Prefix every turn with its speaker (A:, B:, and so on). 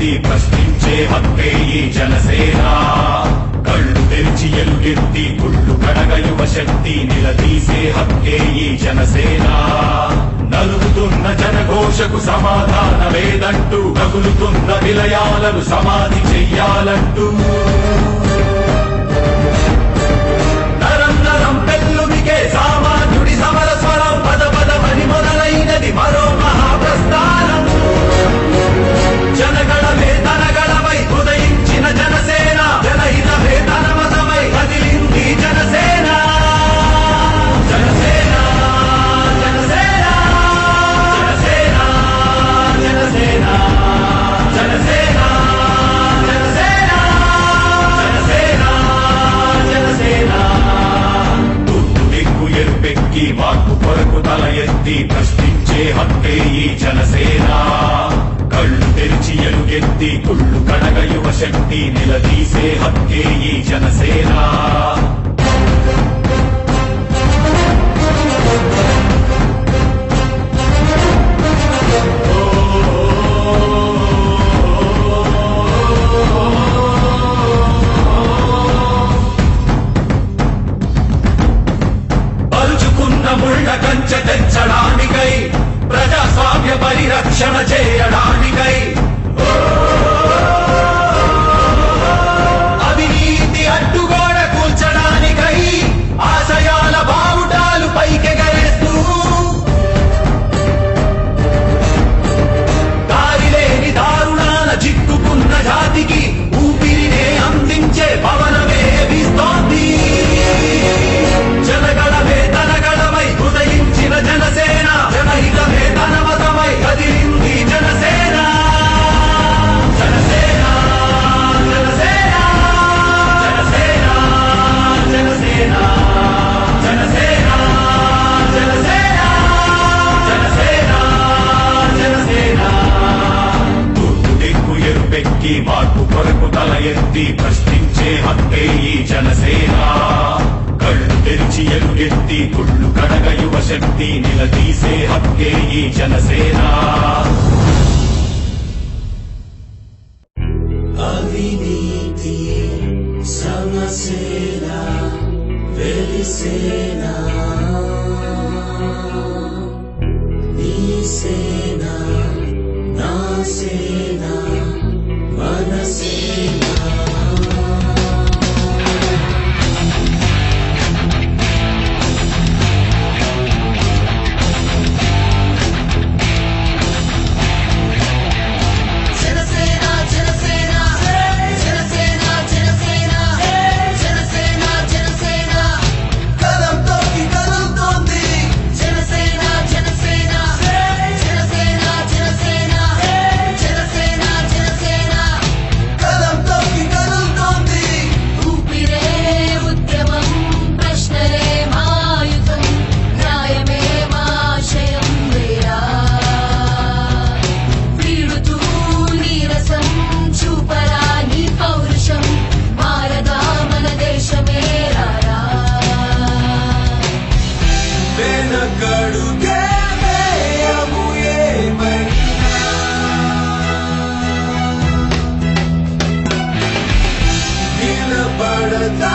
A: ఎత్తి ప్రశ్నించే హక్కే ఈ జనసేన. కళ్ళు తెరిచి ఎలుగెత్తి కుళ్ళు కడగ యువ శక్తి నిలదీసే హక్కే ఈ జనసేన. నలుగుతున్న జనఘోషకు సమాధానమేదంటూ రగులుతున్న విలయాలను సమాధి చెయ్యాలంటూ నరం నరం పెళ్ళుమికే సామాన్యుడి సమర స్వరం పద పదమని మొదలైనది మరో మహాప్రస్థానం. జనగణమే తనగణమై ఉదయించిన జనసేన, జనహితమే తన మతమై కదిలింది జనసేన. జనసేన జనసేన జనసేన జనసేన జనసేన జనసేన జనసేన జనసేన. తూర్పు దిక్కు ఎరుపెక్కి మార్పు కొరకు తల ఎత్తి ప్రశ్నించే హక్కే ఈ జనసేన. కళ్ళు తెరిచి ఎలుగెత్తి కుళ్ళు కడగ యువ శక్తి నిలదీసే హక్కే ఈ జనసేన. పరుచుకున్న ముళ్ళ కంచె తెచ్చడానికై, ప్రజాస్వామ్య పరిరక్షణ చేయడానికై, అవినీతి అడ్డుగోడ కూల్చడానికై ఆశయాల బావుటాలు పైకెగరేస్తూ దారిలేని దారుణాల చిక్కుకున్న జాతికి ఊపిరినే అందించే పవనమే వీస్తోంది. జనగణమే తనగణమై ఉదయించిన జనసేన, జనహితమే తన మతమై కదిలింది జనసేన. జనసేన జనసేన జనసేన జనసేన జనసేన జనసేన జనసేన జనసేన. తూర్పు దిక్కు ఎరుపెక్కి మార్పు కొరకు తల ఎత్తి ప్రశ్నించే హక్కే ఈ జనసేన. కళ్ళు తెరిచి ఎలుగెత్తి కుళ్ళు కడగ యువ శక్తి నిలదీసే హక్కే ఈ జనసేన.
B: అవినీతి సమసేన వెలిసేన, నీ సేన నా సేన మన సేన. నిలబడతా